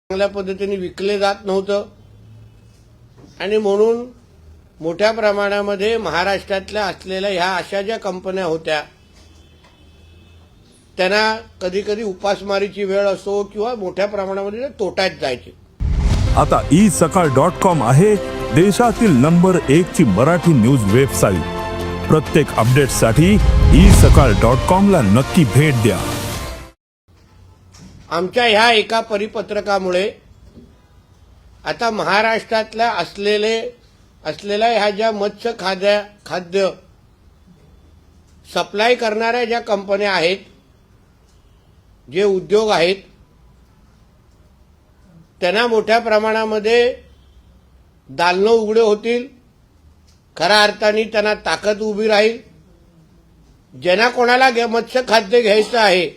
चांगल्या पद्धतीने विकले जात नव्हतं आणि म्हणून मोठ्या प्रमाणामध्ये महाराष्ट्रातल्या असलेल्या ह्या अशा ज्या कंपन्या होत्या त्यांना कधी कधी उपासमारीची वेळ असो किंवा मोठ्या प्रमाणामध्ये तोट्यात जायचे। आता isakal.com आहे देशातील नंबर 1 ची मराठी न्यूज वेबसाईट। प्रत्येक अपडेटसाठी isakal.com ला नक्की भेट द्या। आमच्या ह्या एका परिपत्रकामुळे आता महाराष्ट्रातल्या असलेल्या ह्या ज्या मत्स्य खाद्य सप्लाय करणाऱ्या ज्या कंपन्या आहेत, जे उद्योग आहेत, त्यांना मोठ्या प्रमाणामध्ये दालनं उघडे होतील। खऱ्या अर्थाने त्यांना ताकद उभी राहील। ज्यांना कोणाला मत्स्य खाद्य घ्यायचं आहे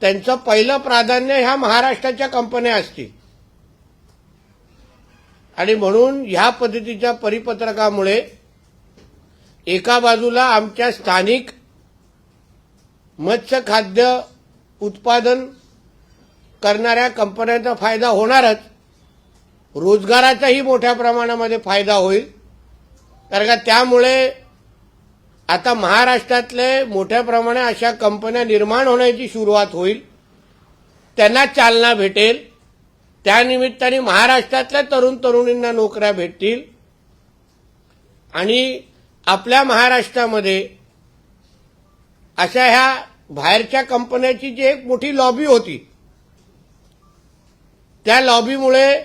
त्यांचं पहिलं प्राधान्य ह्या महाराष्ट्राच्या कंपन्या असतील आणि म्हणून ह्या पद्धतीच्या परिपत्रकामुळे एका बाजूला आमच्या स्थानिक मत्स्य खाद्य उत्पादन करणाऱ्या कंपन्यांचा फायदा होणारच, रोजगाराचाही मोठ्या प्रमाणामध्ये फायदा होईल। कारण का त्यामुळे आता महाराष्ट्रातले मोठ्या प्रमाणात अशा कंपन्या निर्माण होण्याची सुरुवात होईल, त्यांना चालना भेटेल। त्यानिमित्ताने महाराष्ट्रातल्या तरुण तरुणींना नोकऱ्या भेटतील आणि आपल्या महाराष्ट्रामध्ये अशा ह्या बाहेरच्या कंपन्याची जी एक मोठी लॉबी होती, त्या लॉबीमुळे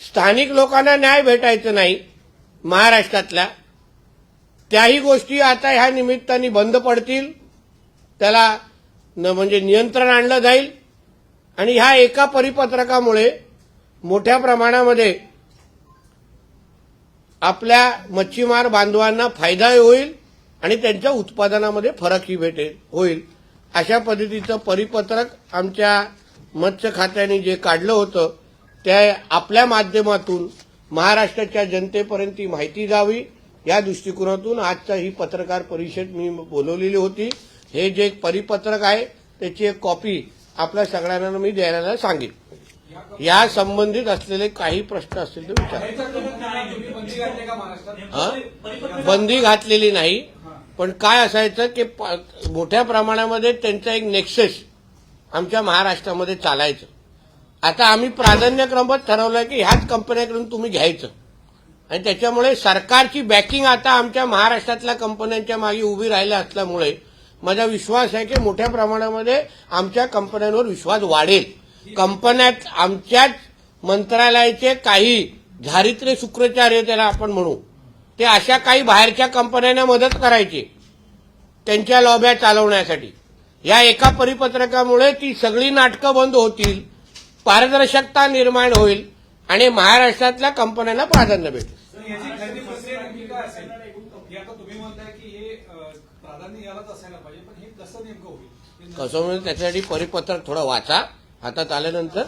स्थानिक लोकांना न्याय भेटायचं नाही। महाराष्ट्रातल्या त्याही गोष्टी आता ह्या निमित्ताने बंद पडतील, त्याला म्हणजे नियंत्रण आणलं जाईल आणि ह्या एका परिपत्रकामुळे मोठ्या प्रमाणामध्ये आपल्या मच्छीमार बांधवांना फायदाही होईल आणि त्यांच्या उत्पादनामध्ये फरकही होईल। अशा पद्धतीचं परिपत्रक आमच्या मत्स्य खात्याने जे काढलं होतं त्या आपल्या माध्यमातून महाराष्ट्राच्या जनतेपर्यंत ही माहिती जावी या दृष्टिकोनातून आजचा ही पत्रकार परिषद मी बोलवलेली होती। हे जे एक परिपत्रक आहे त्याची एक कॉपी आपल्या सगळ्यांना मी द्यायला सांगेन। या संबंधित असलेले काही प्रश्न असतील तर विचारा। बंदी घातलेली नाही, पण काय असायचं की मोठ्या प्रमाणामध्ये त्यांचा एक नेक्सस आमच्या महाराष्ट्रामध्ये चालायचं। आता आम्ही प्राधान्यक्रमच ठरवलंय की ह्याच कंपन्यांकडून तुम्ही घ्यायचं आणि त्याच्यामुळे सरकारची बॅकिंग आता आमच्या महाराष्ट्रातल्या कंपन्यांच्या मागे उभी राहिल्या असल्यामुळे माझा विश्वास आहे की मोठ्या प्रमाणामध्ये आमच्या कंपन्यांवर विश्वास वाढेल। कंपन्यात आमच्याच मंत्रालयाचे काही झारित्र्य शुक्राचार्य त्याला आपण म्हणू, ते अशा काही बाहेरच्या कंपन्यांना मदत करायची त्यांच्या लॉब्या चालवण्यासाठी। या एका परिपत्रकामुळे ती सगळी नाटकं बंद होतील, पारदर्शकता निर्माण होईल आणि महाराष्ट्रातल्या कंपन्यांना प्राधान्य भेटेल। कसं म्हणजे त्याच्यासाठी परिपत्रक थोडं वाचा, हातात आल्यानंतर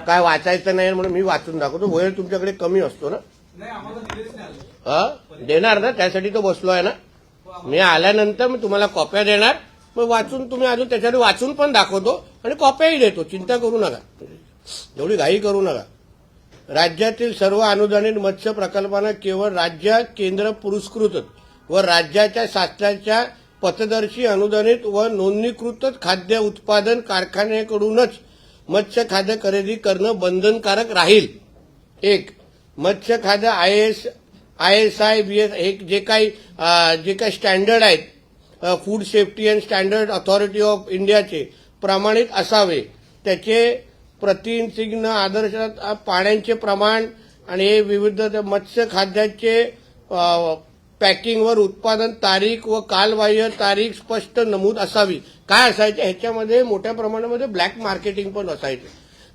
काय वाचायचं नाही म्हणून मी वाचून दाखवतो। वेळ तुमच्याकडे कमी असतो ना, देणार ना, त्यासाठी तो बसलो आहे ना। मी आल्यानंतर मी तुम्हाला कॉप्या देणार, मग वाचून तुम्ही अजून त्याच्यावर वाचून पण दाखवतो आणि कॉप्याही देतो। चिंता करू नका, एवढी घाई करू नका। राज्यातील सर्व अनुदानित मत्स्य प्रकल्पांना केवळ राज्य केंद्र पुरस्कृत व राज्याच्या शासनाच्या पथदर्शी अनुदानित व नोंदणीकृत खाद्य उत्पादन कारखान्याकडूनच मत्स्य खाद्य खरेदी करणं बंधनकारक राहील। एक, मत्स्य खाद्य ISI BS हे जे काही स्टँडर्ड आहेत, food safety and standard authority of इंडियाचे प्रमाणित असावे। त्याचे प्रतिचिन्ह, आदर्श पाण्याचे प्रमाण आणि हे विविध मत्स्य खाद्याचे पॅकिंगवर उत्पादन तारीख व कालबाह्य तारीख स्पष्ट नमूद असावी। काय असायचे ह्याच्यामध्ये मोठ्या प्रमाणामध्ये ब्लॅक मार्केटिंग पण असायचं,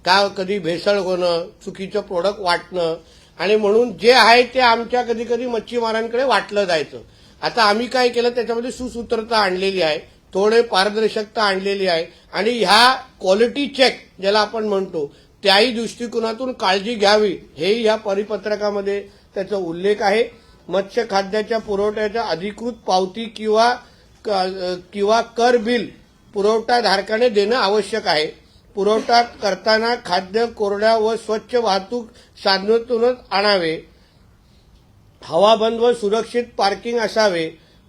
का कधी भेसळ होणं, चुकीचं प्रोडक्ट वाटणं आणि म्हणून जे आहे ते आमच्या कधी कधी मच्छीमारांकडे वाटलं जायचं। आता आम्ही काय केलं, त्याच्यामध्ये सुसूत्रता आणलेली आहे, थोडे पारदर्शकता आणलेली आहे आणि ह्या क्वालिटी चेक ज्याला आपण म्हणतो त्याही दृष्टिकोनातून काळजी घ्यावी, हेही ह्या परिपत्रकामध्ये त्याचा उल्लेख आहे। मत्स्य खाद्याच्या पुरवठ्याच्या अधिकृत पावती किंवा कर बिल पुरवठाधारकाने देणं आवश्यक आहे. पुरवठा करताना खाद्य कोरड्या व स्वच्छ वाहतूक साधनातूनच आणावे. हवाबंद व सुरक्षित पार्किंग असावे.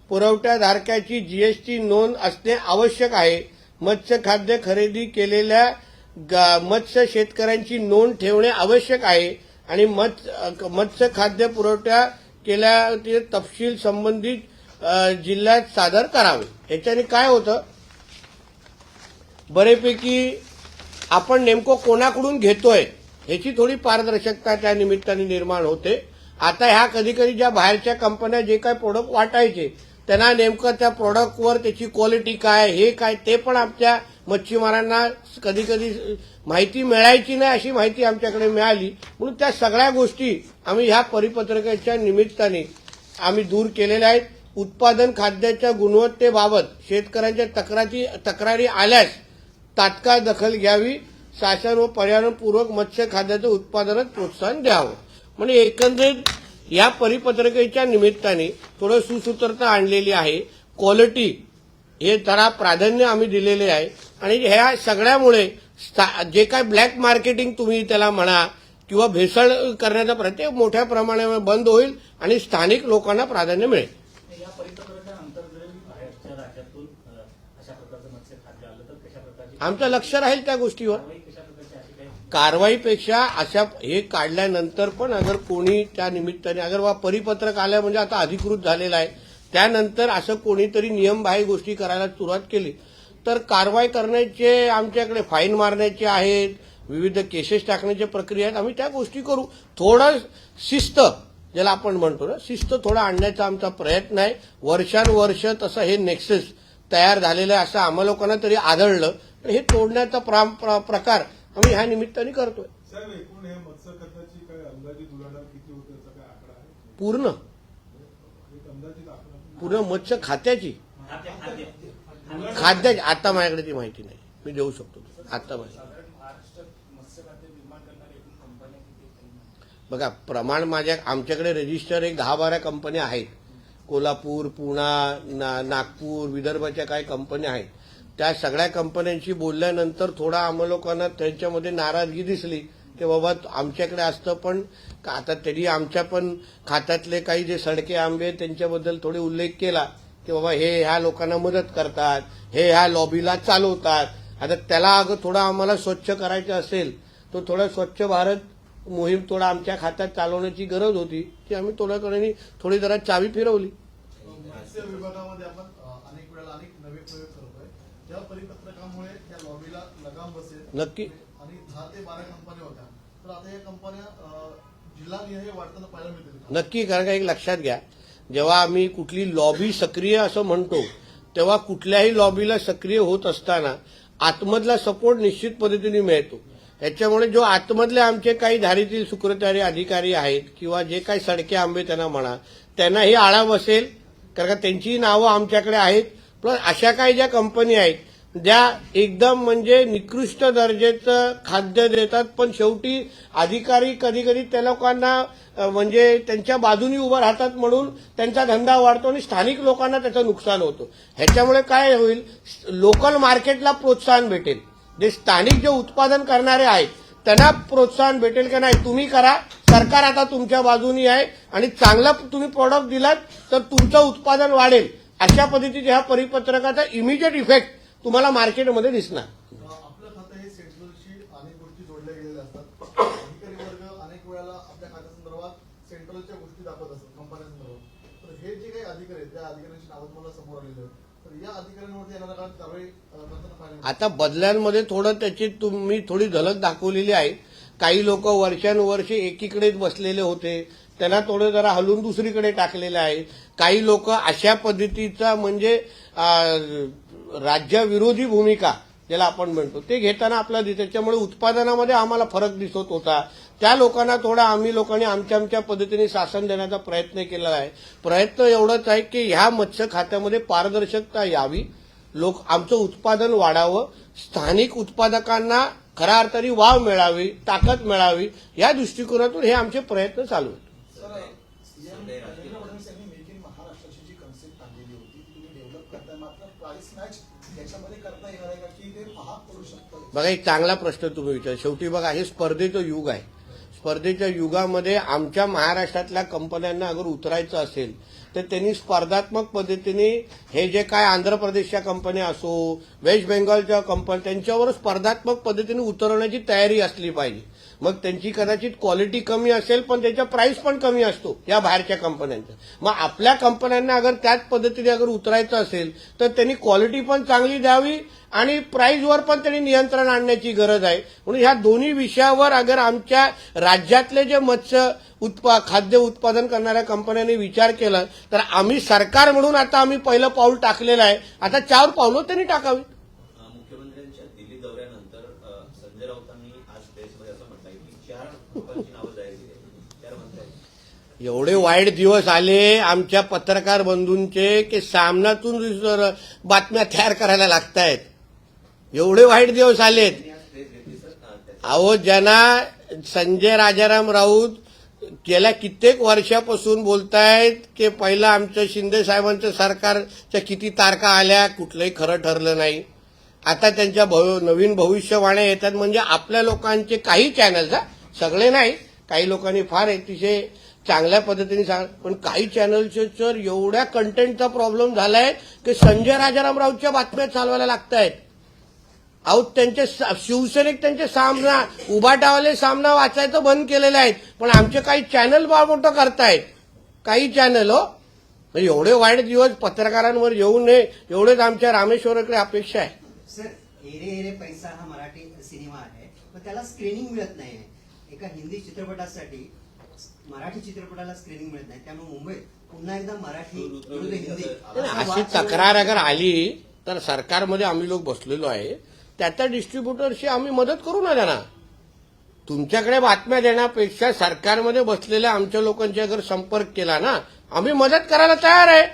पुरवठाधारकाची जीएसटी नोंद असणे आवश्यक आहे. मत्स्य खाद्य खरेदी केलेल्या मत्स्य शेतकऱ्यांची नोंद ठेवणे आवश्यक आहे आणि मत्स्य खाद्य पुरवठा केल्याचे तपशील संबंधित जिल्ह्यात सादर करावे. याच्याने काय होतं, बरेपैकी आपण नेमकं कोणाकडून घेतोय ह्याची थोडी पारदर्शकता त्या निमित्ताने निर्माण होते. आता ह्या कधी कधी ज्या बाहेरच्या कंपन्या जे काय प्रोडक्ट वाटायचे त्यांना नेमकं त्या प्रोडक्टवर त्याची क्वालिटी काय हे काय ते पण आमच्या मच्छीमारांना कधी कधी माहिती मिळायची नाही, अशी माहिती आमच्याकडे मिळाली. म्हणून त्या सगळ्या गोष्टी आम्ही ह्या परिपत्रकाच्या निमित्ताने आम्ही दूर केलेल्या आहेत. उत्पादन खाद्याच्या गुणवत्तेबाबत शेतकऱ्यांच्या तक्रारी आल्यास तात्काळ दखल घ्यावी. शासन व पर्यावरणपूर्वक मत्स्य खाद्याचं उत्पादनात प्रोत्साहन द्यावं. म्हणजे एकंदरीत या परिपत्रकाच्या निमित्ताने थोडं सुसूत्रता आणलेली आहे. क्वालिटी हे जरा प्राधान्य आम्ही दिलेले आहे आणि ह्या सगळ्यामुळे जे काय ब्लॅक मार्केटिंग तुम्ही त्याला म्हणा किंवा भेसळ करण्याचा प्रयत्न मोठ्या प्रमाणावर बंद होईल आणि स्थानिक लोकांना प्राधान्य मिळेल. या परिपत्रकानंतर जर बाहेरच्या राज्यातून अशा प्रकारचं मत्स्य खाद्य आलं तर कशा प्रकारची आमचं लक्ष राहील त्या गोष्टीवर. कशा प्रकारची अशी काही कारवाईपेक्षा अशा हे काढल्यानंतर पण अगर कोणी त्या निमित्ताने अगर वा परिपत्रक आलं म्हणजे आता अधिकृत झालेलं आहे, त्यानंतर असं कोणीतरी नियमबाह्य गोष्टी करायला सुरुवात केली तर कारवाई करण्याचे आमच्याकडे फाईन मारण्याचे आहेत, विविध केसेस टाकण्याच्या प्रक्रिया आहेत. आम्ही त्या गोष्टी करू. थोडं शिस्त ज्याला आपण म्हणतो ना, शिस्त थोडा आणण्याचा आमचा प्रयत्न आहे. वर्षानुवर्ष तसं हे नेक्सस तयार झालेलं आहे असं आम्हा लोकांना तरी आढळलं. तर हे तोडण्याचा प्रकार आम्ही ह्या निमित्ताने करतोय. साहेब, एकूण हे मत्स्य खताची काही अंदाजित उलाढाल किती होते याचा काय आकडा आहे? पूर्ण एक अंदाजित आकडा पूर्ण मत्स्य खात्याची आता माझ्याकडे ती माहिती नाही, मी देऊ शकतो आता माहिती. बघा प्रमाण आमच्याकडे रजिस्टर एक 10-12 कंपन्या आहेत. कोल्हापूर, पुणा, नागपूर, विदर्भाच्या काही कंपन्या आहेत. त्या सगळ्या कंपन्यांशी बोलल्यानंतर थोडा आम्हा लोकांना त्यांच्यामध्ये नाराजगी दिसली की बाबा आमच्याकडे असतं पण आता त्यांनी आमच्या पण खात्यातले काही जे सडके आंबे आहेत त्यांच्याबद्दल थोडे उल्लेख केला की बाबा हे ह्या लोकांना मदत करतात, हे ह्या लॉबीला चालवतात. आता त्याला अगं थोडा आम्हाला स्वच्छ करायचं असेल तर थोडा स्वच्छ भारत मोहीम थोडा आमच्या खात्यात चालवण्याची गरज होती, ती आम्ही थोडी जरा चावी फिरवली. मत्स्य विभागामध्ये आपण अनेक वेळेला अनेक नवे प्रयोग करतोय. या परिपत्रकामुळे या लॉबीला लगाम बसेल. नक्की. आणि 10 ते 12 कंपन्या होत्या तर आता या कंपन्या जिल्हानिहाय वाढताना पाहायला मिळतील. नक्की. कारण का एक लक्षात घ्या, जेव्हा आम्ही कुठली लॉबी सक्रिय असं म्हणतो तेव्हा कुठल्याही लॉबीला सक्रिय होत असताना आतमधला सपोर्ट निश्चित पद्धतीने मिळतो. याच्यामुळे जो आतमधले आमचे काही धारीतील सुकृतारी अधिकारी आहेत किंवा जे काही सडके आंबे त्यांना म्हणा त्यांनाही आळा बसेल. कारण का त्यांची नावं आमच्याकडे आहेत. प्लस अशा काही ज्या कंपनी आहेत ज्या एकदम म्हणजे निकृष्ट दर्जाचं खाद्य देतात पण शेवटी अधिकारी कधी कधी त्या लोकांना म्हणजे त्यांच्या बाजूनी उभं राहतात म्हणून त्यांचा धंदा वाढतो आणि स्थानिक लोकांना त्याचं नुकसान होतं. ह्याच्यामुळे काय होईल, लोकल मार्केटला प्रोत्साहन भेटेल. जे स्थानिक जे उत्पादन करणारे आहेत त्यांना प्रोत्साहन भेटेल की नाही तुम्ही करा, सरकार आता तुमच्या बाजूनी आहे आणि चांगला तुम्ही प्रोडक्ट दिलात तर तुमचं उत्पादन वाढेल. अशा पद्धतीच्या ह्या परिपत्रकाचा इमिजिएट इफेक्ट तुम्हाला मार्केटमध्ये दिसणार. आपलं खातं हे सेंट्रलशी अनेक गोष्टी जोडल्या गेलेल्या असतात. अधिकारी वर्ग अनेक वेळेला आपल्या खात्यासंदर्भात सेंट्रलच्या गोष्टी दाखवत असतात कंपन्यांसंदर्भात. तर हे जे काही अधिकारी आहेत त्या अधिकाऱ्यांची नावं तुम्हाला समोर आलेली आहेत तर या अधिकाऱ्यांवरती येणाऱ्या काळात कारवाई करताना पाहिजे. आता बदल्यांमध्ये थोडं त्याची तुम्ही थोडी झलक दाखवलेली आहे. काही लोक वर्षानुवर्षे एकीकडेच बसलेले होते, त्यांना थोडं जरा हलवून दुसरीकडे टाकलेलं आहे. काही लोक अशा पद्धतीचा म्हणजे राज्याविरोधी भूमिका ज्याला आपण म्हणतो ते घेताना आपल्याला त्याच्यामुळे उत्पादनामध्ये आम्हाला फरक दिसत होता. त्या लोकांना थोडा आम्ही लोकांनी आमच्या पद्धतीने शासन देण्याचा प्रयत्न केलेला आहे. प्रयत्न एवढंच आहे की ह्या मत्स्य खात्यामध्ये पारदर्शकता यावी, लोक आमचं उत्पादन वाढावं, स्थानिक उत्पादकांना खऱ्या अर्थाने वाव मिळावी, ताकद मिळावी, या दृष्टिकोनातून हे आमचे प्रयत्न चालू आहेत. देवेंद्र फडणवीस यांनी मेक इन महाराष्ट्राची जी कन्सेप्ट आणलेली होती ती तुम्ही डेव्हलप करताय मात्र प्राइस मॅच याच्यामध्ये करता येणार आहे का की ते महाग करू शकतं? बघा, एक चांगला प्रश्न तुम्ही विचार. शेवटी बघा, हे स्पर्धेचं युग आहे. स्पर्धेच्या युगामध्ये आमच्या महाराष्ट्रातल्या कंपन्यांना अगर उतरायचं असेल तर त्यांनी स्पर्धात्मक पद्धतीने हे जे काय आंध्र प्रदेशच्या कंपन्या असो, वेस्ट बेंगॉलच्या कंपन्या, त्यांच्यावर स्पर्धात्मक पद्धतीने उतरवण्याची तयारी असली पाहिजे. मग त्यांची कदाचित क्वालिटी कमी असेल पण त्याचा प्राइस पण कमी असतो या बाहेरच्या कंपन्यांचा. मग आपल्या कंपन्यांना अगर त्याच पद्धतीने अगर उतरायचं असेल तर त्यांनी क्वालिटी पण चांगली द्यावी आणि प्राइसवर पण त्यांनी नियंत्रण आणण्याची गरज आहे. म्हणून ह्या दोन्ही विषयावर अगर आमच्या राज्यातले जे मत्स्य खाद्य उत्पादन करणाऱ्या कंपन्यांनी विचार केला तर आम्ही सरकार म्हणून आता आम्ही पहिलं पाऊल टाकलेलं आहे. आता 4 पावलं त्यांनी टाकावी. मुख्यमंत्र्यांच्या दिल्ली दौऱ्यानंतर संजय राऊतांनी आज प्रेसमध्ये असं म्हटलंय की 4 लोकांची नावं जाहीर केली आहेत. 4 मंत्र्यांची. एवढे वाईट दिवस आले आमच्या पत्रकार बंधूंचे की सामनातून बातम्या तयार करायला लागतायत. एवढे वाईट दिवस आलेत. अहो, ज्यांना संजय राजाराम राऊत गेल्या कित्येक वर्षापासून बोलतायत की पहिलं आमच्या शिंदे साहेबांच्या सरकारच्या किती तारखा आल्या, कुठलंही खरं ठरलं नाही. आता त्यांच्या नवीन भविष्यवाण्या येतात. म्हणजे आपल्या लोकांचे काही चॅनल्स, सगळे नाही, काही लोकांनी फार अतिशय चांगल्या पद्धतीने पण काही चॅनलचे तर एवढ्या कंटेंटचा प्रॉब्लेम झालाय की संजय राजाराम राऊतच्या बातम्या चालवायला लागतायत. अहो, त्यांचे शिवसेनेक त्यांचे सामना, उभाटावाले सामना वाचायचं बंद केलेले आहेत. पण आमचे काही चॅनल बाळमोठं करतायत, काही चॅनल. हो, एवढे वाईट दिवस पत्रकारांवर येऊ नये एवढेच आमच्या रामेश्वरकडे अपेक्षा आहे. सर, एरे एरे पैसा हा मराठी सिनेमा आहे, पण त्याला स्क्रीनिंग मिळत नाही. एका हिंदी चित्रपटासाठी मराठी चित्रपटाला स्क्रीनिंग मिळत नाही. त्यामुळे मुंबईत पुन्हा एकदा मराठी विरुद्ध हिंदी अशी तक्रार अगर आली तर सरकारमध्ये आम्ही लोक बसलेलो आहे, त्याच्या डिस्ट्रीब्युटरशी आम्ही मदत करू ना त्यांना. तुमच्याकडे बातम्या देण्यापेक्षा सरकारमध्ये बसलेल्या आमच्या लोकांशी अगर संपर्क केला ना, आम्ही मदत करायला तयार आहे.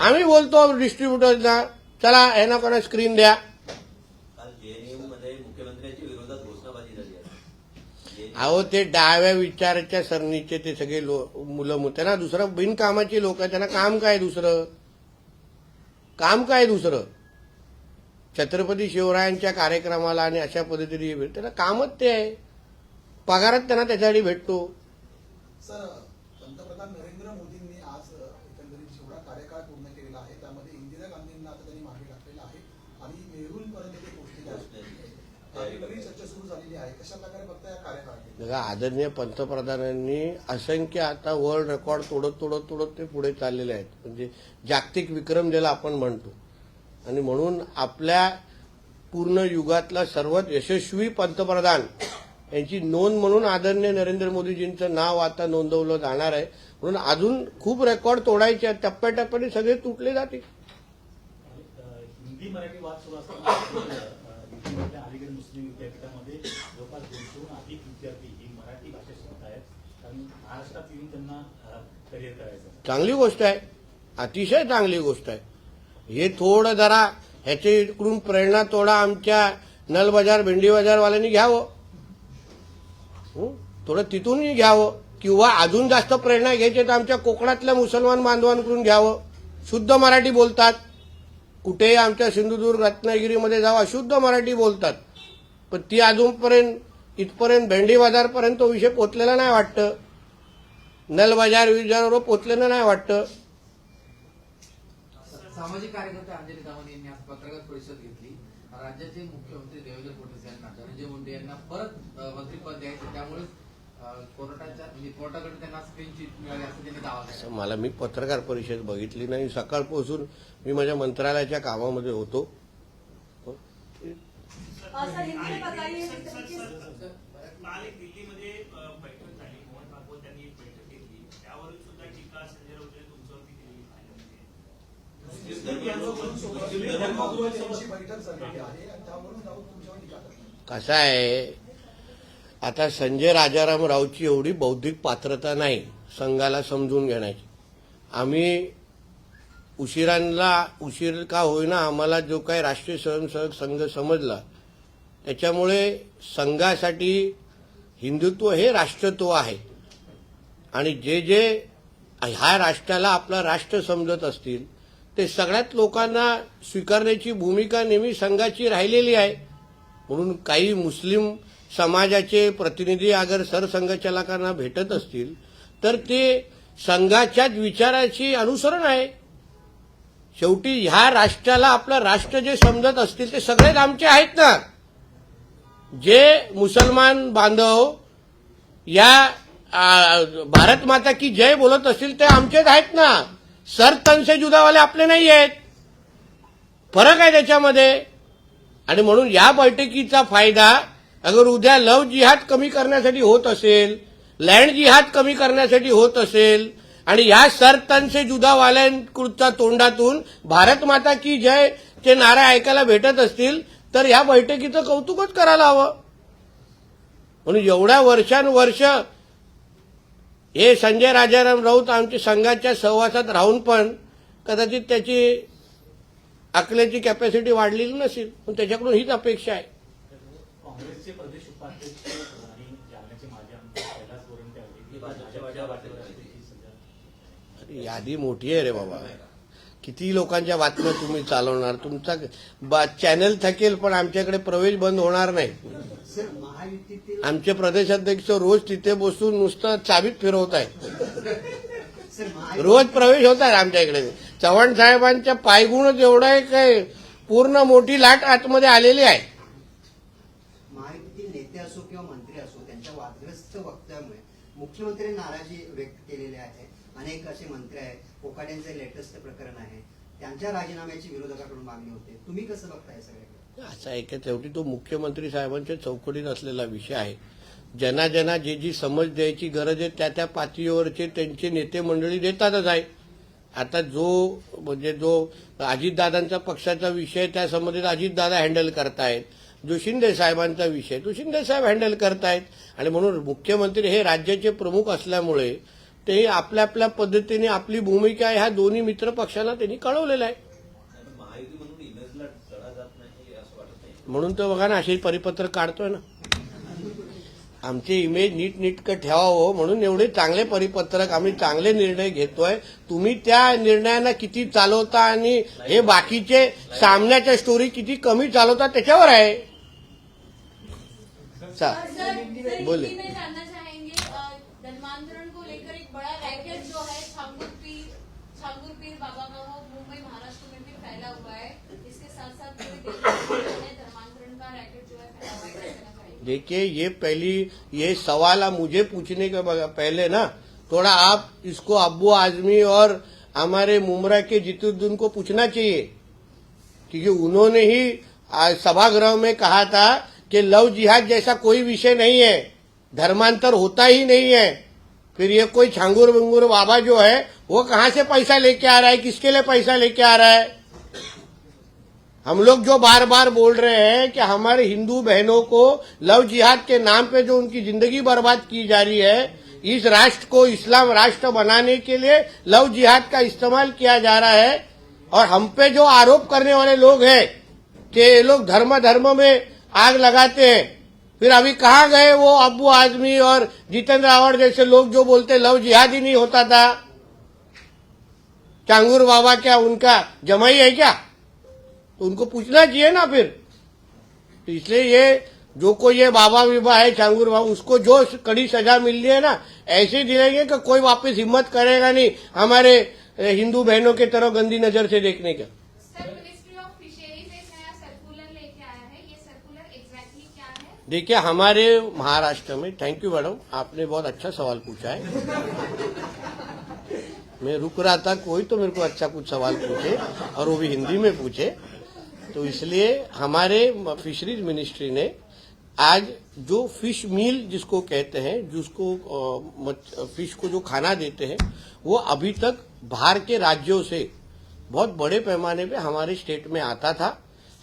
आम्ही बोलतो डिस्ट्रीब्युटरना, चला यांना कोणा स्क्रीन द्या. काल जेएनयू मध्ये मुख्यमंत्र्यांच्या विरोधात घोषणाबाजी झाली आहे. अहो, ते डाव्या विचाराच्या सरणीचे ते सगळे मुलं त्यांना दुसरं बिनकामाची लोक, त्यांना काम काय दुसरं, काम काय दुसरं. छत्रपती शिवरायांच्या कार्यक्रमाला आणि अशा पद्धतीने त्यांना कामच ते आहे. पगारात त्यांना त्याच्यासाठी भेटतो. सर, पंतप्रधान नरेंद्र मोदींनी आज एकंदरीत जेवढा कार्यकाळ पूर्ण केलेला आहे त्यामध्ये इंदिरा गांधींना आता त्यांनी मागे टाकलेलं आहे आणि नेहरूंपर्यंत ते पोहोचलेले आहेत. त्यावेळी चर्चा सुरू झालेली आहे. कशा प्रकारे बघता या कार्यकाळात? बघा, आदरणीय पंतप्रधानांनी असंख्य आता वर्ल्ड रेकॉर्ड तोडत ते पुढे चाललेले आहेत. म्हणजे जागतिक विक्रम ज्याला आपण म्हणतो. आणि म्हणून आपल्या पूर्ण युगातला सर्वात यशस्वी पंतप्रधान यांची नोंद म्हणून आदरणीय नरेंद्र मोदीजींचं नाव आता नोंदवलं जाणार आहे. म्हणून अजून खूप रेकॉर्ड तोडायचे आहेत. टप्प्याटप्प्याने सगळे तुटले जातील. हिंदी मराठी वाद सुरू असताना युपीमधल्या अलीगढ मुस्लिम विद्यापीठामध्ये जवळपास 200हून अधिक विद्यार्थी ही मराठी भाषा शिकत आहेत. कारण महाराष्ट्रात येऊन त्यांना करिअर करायचं. चांगली गोष्ट आहे, अतिशय चांगली गोष्ट आहे. हे थोडं जरा ह्याच्या इकडून प्रेरणा थोडा आमच्या नल बाजार भेंडी बाजारवाल्यांनी घ्यावं. थोडं तिथूनही घ्यावं. किंवा अजून जास्त प्रेरणा घ्यायची तर आमच्या कोकणातल्या मुसलमान बांधवांकडून घ्यावं. शुद्ध मराठी बोलतात. कुठेही आमच्या सिंधुदुर्ग रत्नागिरीमध्ये जावं, अशुद्ध मराठी बोलतात. पण ती अजूनपर्यंत इथपर्यंत भेंडी बाजारपर्यंत तो विषय पोचलेला नाही वाटतं. नल बाजार विजारावर पोचलेलं नाही वाटतं. सामाजिक कार्यकर्ते अंजली दामन यांनी आज पत्रकार परिषद घेतली. राज्याचे मुख्यमंत्री देवेंद्र फडणवीस यांना धनंजय मुंडे यांना परत मंत्रिपद द्यायचं, त्यामुळे कोर्टाकडे त्यांना स्क्रीन चिट मिळाली असं त्यांनी दावा केला. मला मी पत्रकार परिषद बघितली नाही. सकाळपासून मी माझ्या मंत्रालयाच्या कामामध्ये होतो. काल एक दिल्लीमध्ये बैठक झाली, मोहन भागवत यांनी एक बैठक घेतली, त्यावरून सुद्धा टीका संजय राऊतांनी तुमच्यावरती केलेली कसं आहे, आता संजय राजाराम राऊतची एवढी बौद्धिक पात्रता नाही संघाला समजून घेण्याची. आम्ही उशीर का होईना आम्हाला जो काही राष्ट्रीय स्वयंसेवक संघ समजला, त्याच्यामुळे संघासाठी हिंदुत्व हे राष्ट्रत्व आहे. आणि जे ह्या राष्ट्राला आपला राष्ट्र समजत असतील ते सगळ्याच लोकांना स्वीकारण्याची भूमिका नेहमी संघाची राहिलेली आहे. म्हणून काही मुस्लिम समाजाचे प्रतिनिधी अगर सरसंघचालकांना भेटत असतील तर ते संघाच्याच विचाराची अनुसरण आहे. शेवटी ह्या राष्ट्राला आपलं राष्ट्र जे समजत असतील ते सगळेच आमचे आहेत ना. जे मुसलमान बांधव या भारत माता की जय बोलत असतील ते आमचेच आहेत ना. सर तन से जुदावाले आपले नाही आहेत. फरक आहे त्याच्यामध्ये. आणि म्हणून या बैठकीचा फायदा अगर उद्या लव जिहाद कमी करण्यासाठी होत असेल, लँड जिहाद कमी करण्यासाठी होत असेल आणि या सर तन से जुदावाल्यांच्या तोंडातून भारत माता की जय चे नारे ऐकायला भेटत असतील तर या बैठकीचं कौतुकच करायला हवं. म्हणून एवढ्या वर्षानुवर्ष हे संजय राजाराम राऊत आमच्या संघाच्या सहवासात राहून पण कदाचित त्याची अकलेची कॅपॅसिटी वाढलेली नसेल. पण त्याच्याकडून हीच अपेक्षा आहे. काँग्रेसचे प्रदेश उपाध्यक्ष आणि जालन्याचे माजी आमदार कैलास गोरंट्याल ही भाजपच्या वाटेवर आहे. अरे यादी मोठी आहे रे बाबा. किती लोकांच्या बातम्या तुम्ही चालवणार. तुमचा चॅनल थकेल पण आमच्याकडे प्रवेश बंद होणार नाही. सर महायुतीतील आमचे प्रदेशाध्यक्ष रोज तिथे बसून नुसतं चाबीत फिरवत आहेत. सर रोज प्रवेश होत आहे आमच्या इकडे. चव्हाण साहेबांच्या पायगुणच एवढा आहे काय पूर्ण मोठी लाट आतमध्ये आलेली आहे. महायुतीतील नेते असो किंवा मंत्री असो त्यांच्या वादग्रस्त वक्तव्यामुळे मुख्यमंत्री नाराजी व्यक्त केलेली आहे. अनेक असे मंत्री आहेत. कोकाड्यांचे लेटेस्ट प्रकरण आहे. त्यांच्या राजीनाम्याची विरोधकाकडून मागणी होते. तुम्ही कसं बघताय सगळ्याकडे? असं आहे की शेवटी तो मुख्यमंत्री साहेबांच्या चौकटीत असलेला विषय आहे. ज्यांना जी समज द्यायची गरज आहे त्या पातळीवरचे त्यांचे नेते मंडळी देतातच आहे. आता जो अजितदादांचा पक्षाचा विषय त्या संबंधित अजितदादा हँडल करतायत. जो शिंदे साहेबांचा विषय तो शिंदे साहेब हँडल करतायत. आणि म्हणून मुख्यमंत्री हे राज्याचे प्रमुख असल्यामुळे ते आपल्या आपल्या पद्धतीने आपली भूमिका ह्या दोन्ही मित्र पक्षांना त्यांनी कळवलेलं आहे. महायुती म्हणून इमेजला तडा जात नाही असं वाटत नाही. म्हणून तर बघा ना असे परिपत्रक काढतोय ना. आमचे इमेज नीटनेटकं ठेवावं म्हणून एवढे चांगले परिपत्रक आम्ही चांगले निर्णय घेतोय. तुम्ही त्या निर्णयांना किती चालवता आणि हे बाकीचे सामन्याच्या स्टोरी किती कमी चालवता त्याच्यावर आहे. बोले में जानना चाहेंगे धर्मांतरण को लेकर एक बड़ा रैकेट जो है छांगुर पीर बाबा का वो मुंबई महाराष्ट्र में भी फैला हुआ है. इसके साथ साथ पूरे देश में धर्मांतरण का रैकेट जो है फैला हुआ है. देखिए ये सवाल आप मुझे पूछने के पहले ना थोड़ा आप इसको अब्बू आजमी और हमारे मुमरा के जितुद्दीन को पूछना चाहिए. क्योंकि उन्होंने ही सभागृह में कहा था कि लव जिहाद जैसा कोई विषय नहीं है. धर्मांतर होता ही नहीं है. फिर ये कोई छांगुर बंगुर बाबा जो है वो कहां से पैसा लेके आ रहा है. किसके लिए पैसा लेके आ रहा है. हम लोग जो बार बार बोल रहे हैं कि हमारे हिंदू बहनों को लव जिहाद के नाम पे जो उनकी जिंदगी बर्बाद की जा रही है, इस राष्ट्र को इस्लाम राष्ट्र बनाने के लिए लव जिहाद का इस्तेमाल किया जा रहा है. और हम पे जो आरोप करने वाले लोग हैं कि ये लोग धर्म में आग लगाते हैं. फिर अभी कहाँ गए वो अब्बू आजमी और जितेंद्र रावत जैसे लोग जो बोलते लव जिहाद ही नहीं होता था. चांगुर बाबा क्या उनका जमाई है क्या. तो उनको पूछना चाहिए ना फिर. तो इसलिए ये जो कोई ये बाबा विबा है चांगुर बाबा उसको जो कड़ी सजा मिल रही है ना ऐसे दिलेंगे कि कोई वापस हिम्मत करेगा नहीं हमारे हिंदू बहनों के तरफ गंदी नजर से देखने का. सर मिनिस्ट्री ऑफ फिशरीज एक नया सर्कुलर लेके आया है. ये सर्कुलर एग्जैक्टली क्या है? देखिए हमारे महाराष्ट्र में थैंक यू मैडम आपने बहुत अच्छा सवाल पूछा है. मैं रुक रहा था कोई तो मेरे को अच्छा कुछ सवाल पूछे और वो भी हिंदी में पूछे. तो इसलिए हमारे फिशरीज मिनिस्ट्री ने आज जो फिश मील जिसको कहते हैं जिसको फिश को जो खाना देते हैं वो अभी तक बाहर के राज्यों से बहुत बड़े पैमाने पे हमारे स्टेट में आता था.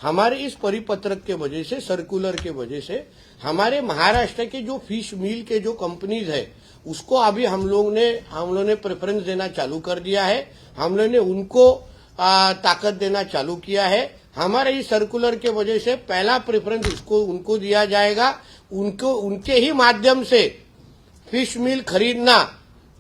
हमारे इस परिपत्रक के वजह से सर्कुलर के वजह से हमारे महाराष्ट्र के जो फिश मील के जो कंपनीज है उसको अभी हम लोग ने प्रेफरेंस देना चालू कर दिया है. हम लोग ने उनको ताकत देना चालू किया है. हमारे इस सर्कुलर के वजह से पहला प्रेफरेंस उनको दिया जाएगा. उनके ही माध्यम से फिश मील खरीदना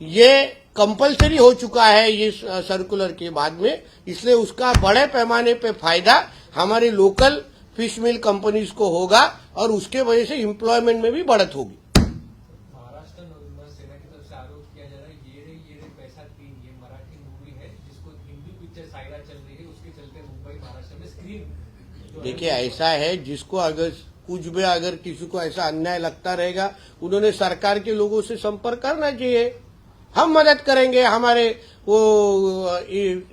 ये कंपलसरी हो चुका है ये सर्कुलर के बाद में, इसलिए उसका बड़े पैमाने पे फायदा हमारे लोकल फिश मिल कंपनीज को होगा और उसके वजह से एम्प्लॉयमेंट में भी बढ़त होगी। महाराष्ट्र नवनिर्माण सेना की तरफ से आरोप किया जा रहा है ये रे पैसा 3 ये मराठी मूवी है जिसको हिंदी पिक्चर साइरा चल रही है, उसके चलते मुंबई महाराष्ट्र में स्क्रीन। देखिए ऐसा है, जिसको अगर कुछ भी अगर किसी को ऐसा अन्याय लगता रहेगा उन्होंने सरकार के लोगों से संपर्क करना चाहिए, हम मदद करेंगे। हमारे वो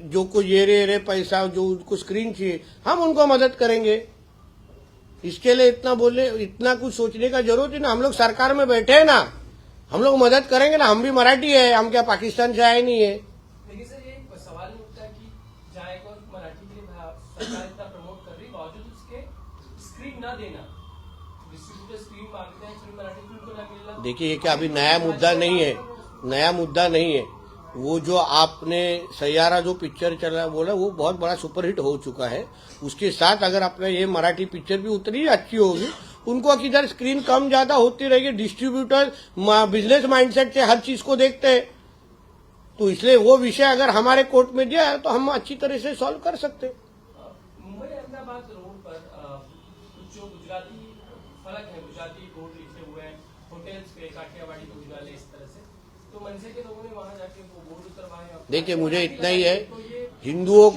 जो कोई ये रे पैसा जो उनको स्क्रीन चाहिए हम उनको मदद करेंगे। इसके लिए इतना कुछ सोचने का जरूरत है ना, हम लोग सरकार में बैठे हैं ना, हम लोग मदद करेंगे ना, हम भी मराठी है, हम क्या पाकिस्तान से आए नहीं है। लेकिन सर ये सवाल उठता है कि जाएगा मराठी के लिए सरकार इतना प्रमोट कर रही बावजूद उसके स्क्रीन ना देना, डिस्ट्रीब्यूटर स्क्रीन मांगते हैं फिर मराठी फिल्म को ना मिलना। देखिए ये क्या अभी नया मुद्दा नहीं है, नया मुद्दा नहीं है। वो जो आपने सैयारा जो पिक्चर चला बोला वो बहुत बड़ा सुपरहिट हो चुका है, उसके साथ अगर आपने ये मराठी पिक्चर भी उतनी अच्छी होगी, उनको किधर स्क्रीन कम ज्यादा होती रहेगी, डिस्ट्रीब्यूटर बिजनेस माइंडसेट से हर चीज को देखते हैं, तो इसलिए वो विषय अगर हमारे कोर्ट में दिया है तो हम अच्छी तरह से सॉल्व कर सकते हैं। मुंबई अहमदाबाद रोड पर कुछ जो गुजराती फलक है, गुजराती बोर्ड लिखे हुए हैं, होटल्स पे काठियावाड़ी के उजाले इस तरह से, तो मनसे के लोगों ने वहां जाके वो बोर्ड उतरवाए। देखिए मुझे इतना ही है, तो ये हिंदुओं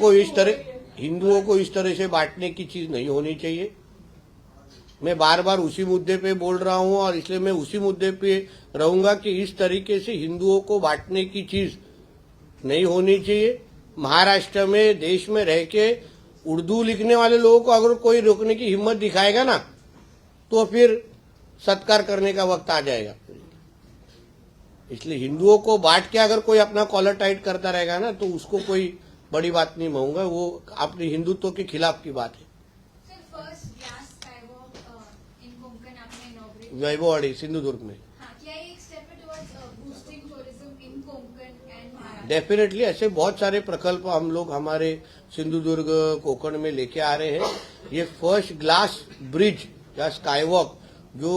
को इस तरह से बांटने की चीज नहीं होनी चाहिए। मैं बार बार उसी मुद्दे पे बोल रहा हूं और इसलिए मैं उसी मुद्दे पे रहूंगा कि इस तरीके से हिंदुओं को बांटने की चीज नहीं होनी चाहिए। महाराष्ट्र में देश में रह के उर्दू लिखने वाले लोगों को अगर कोई रोकने की हिम्मत दिखाएगा ना तो फिर सत्कार करने का वक्त आ जाएगा। इसलिए हिंदुओं को बांट के अगर कोई अपना कॉलर टाइट करता रहेगा ना तो उसको कोई बड़ी बात नहीं मानूंगा, वो अपने हिंदुत्व के खिलाफ की बात है। वैभववाड़ी सिंधुदुर्ग में डेफिनेटली ऐसे बहुत सारे प्रकल्प हम लोग हमारे सिंधुदुर्ग कोकण में लेके आ रहे हैं। ये फर्स्ट ग्लास ब्रिज या स्काईवॉक जो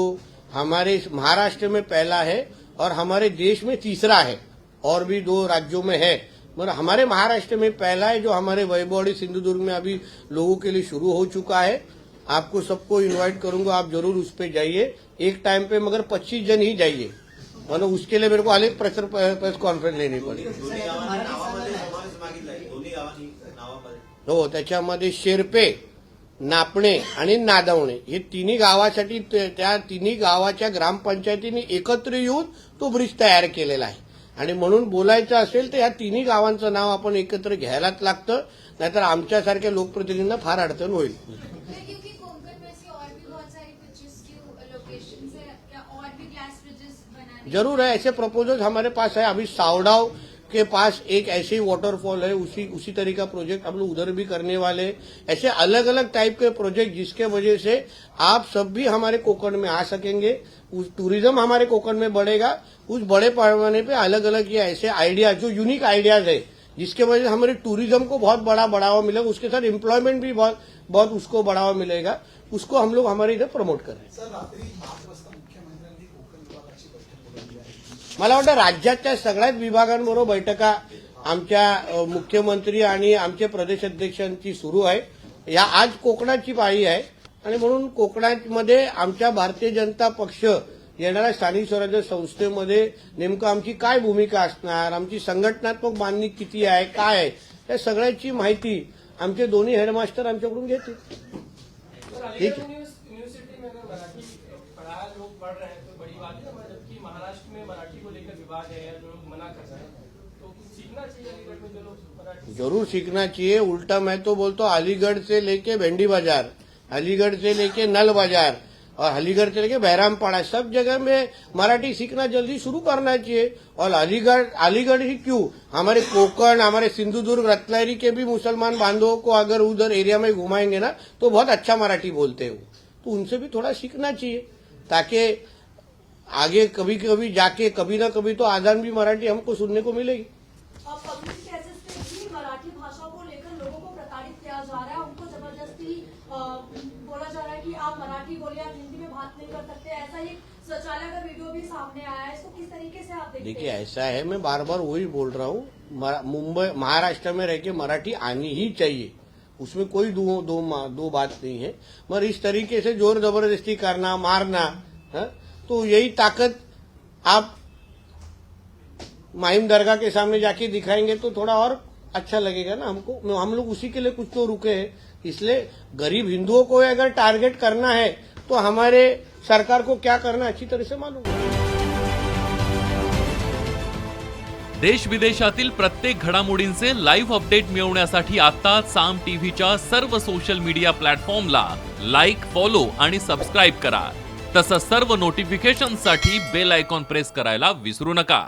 हमारे महाराष्ट्र में पहला है और हमारे देश में तीसरा है, और भी 2 राज्यों में है, मगर हमारे महाराष्ट्र में पहला है जो हमारे वैभववाड़ी सिंधुदुर्ग में अभी लोगों के लिए शुरू हो चुका है। आपको सबको इनवाइट करूंगा, आप जरूर उस पे जाइए एक टाइम पे, मगर 25 जन ही जाइए, मतलब उसके लिए मेरे को अलग प्रेस कॉन्फ्रेन्स लेनी पडेल। हो, त्याच्यामध्ये शेर्पे, नापणे आणि नादवणे हे तिन्ही गावासाठी त्या तिन्ही गावाच्या ग्रामपंचायतींनी एकत्र येऊन तो ब्रिज तयार केलेला आहे आणि म्हणून बोलायचं असेल तर या तिन्ही गावांचं नाव आपण एकत्र घ्यायलाच लागतं, नाहीतर आमच्यासारख्या लोकप्रतिनिधींना फार अडचण होईल। जरूर है, ऐसे प्रपोजल हमारे पास है। अभी सावडाव के पास एक ऐसे वाटरफॉल है, उसी तरह का प्रोजेक्ट हम लोग उधर भी करने वाले हैं। ऐसे अलग अलग टाइप के प्रोजेक्ट जिसके वजह से आप सब भी हमारे कोकण में आ सकेंगे, उस टूरिज्म हमारे कोकण में बढ़ेगा। उस बड़े पैमाने पे अलग अलग ये ऐसे आइडियाज जो यूनिक आइडियाज है जिसके वजह से हमारे टूरिज्म को बहुत बड़ा बढ़ावा मिलेगा, उसके साथ एम्प्लॉयमेंट भी बहुत उसको बढ़ावा मिलेगा, उसको हम लोग हमारे इधर प्रमोट कर रहे हैं। सर रात्री 5 वाजता मुख्यमंत्र्यांनी कोकण विभागाची बैठक बोलावली आहे। मला वाटतं राज्याच्या सगळ्याच विभागांबरोबर बैठका आमच्या मुख्यमंत्री आणि आमचे प्रदेश अध्यक्षांची सुरू आहे। या आज कोकणाची पाळी आहे आणि म्हणून कोकणामध्ये आमच्या भारतीय जनता पक्ष येणाऱ्या स्थानिक स्वराज्य संस्थेमध्ये नेमकं आमची काय भूमिका असणार, आमची संघटनात्मक बांधणी किती आहे, काय आहे, या सगळ्याची माहिती आमचे दोन्ही हेडमास्टर आमच्याकडून घेतील। ठीक है। यूनिवर्सिटी में अगर मराठी पढ़ा लोग पढ़ रहे हैं तो बड़ी बात है, जबकि महाराष्ट्र में मराठी को लेकर विवाद है, जो लोग मना कर रहे हैं, तो कुछ सीखना चाहिए अलीगढ़ में जो लोग मराठी। जरूर सीखना चाहिए। उल्टा मैं तो बोलता हूँ अलीगढ़ से लेके भेंडी बाजार, अलीगढ़ से लेके नल बाजार और अलीगढ़ से लेके बहरामपाड़ा, सब जगह में मराठी सीखना जल्दी शुरू करना चाहिए। और अलीगढ़ ही क्यों, हमारे कोकण, हमारे सिंधुदुर्ग, रत्नागिरी के भी मुसलमान बांधवों को अगर उधर एरिया में घुमाएंगे ना तो बहुत अच्छा मराठी बोलते हैं वो, तो उनसे भी थोड़ा सीखना चाहिए ताकि आगे कभी कभी जाके कभी ना कभी तो आजान भी मराठी हमको सुनने को मिलेगी। पब्लिक प्लेसेस पे भी मराठी भाषा को लेकर लोगों को प्रताड़ित किया जा रहा है, उनको जबरदस्ती बोला जा रहा है कि आप मराठी बोलिए, आप हिंदी में बात नहीं कर सकते, ऐसा ही शौचालय का वीडियो भी सामने आया है, इसको किस तरीके से आप देखते देखिए हैं? ऐसा है, मैं बार बार वही बोल रहा हूँ, मुंबई महाराष्ट्र में रह के मराठी आनी ही चाहिए, उसमें कोई दो बात नहीं है। मगर इस तरीके से जोर जबरदस्ती करना, मारना, तो यही ताकत आप माहिम दरगाह के सामने जाके दिखाएंगे तो थोड़ा और अच्छा लगेगा ना हमको। हम लोग उसी के लिए कुछ तो रुके हैं। इसलिए गरीब हिंदुओं को अगर टारगेट करना है तो हमारे सरकार को क्या करना है अच्छी तरह से मालूम है। देश विदेशातील प्रत्येक घडामोडींचे लाईव्ह अपडेट मिळवण्यासाठी आता साम टीव्हीच्या सर्व सोशल मीडिया प्लॅटफॉर्मला लाईक, फॉलो आणि सबस्क्राईब करा। तसंच सर्व नोटिफिकेशनसाठी बेल आयकॉन प्रेस करायला विसरू नका।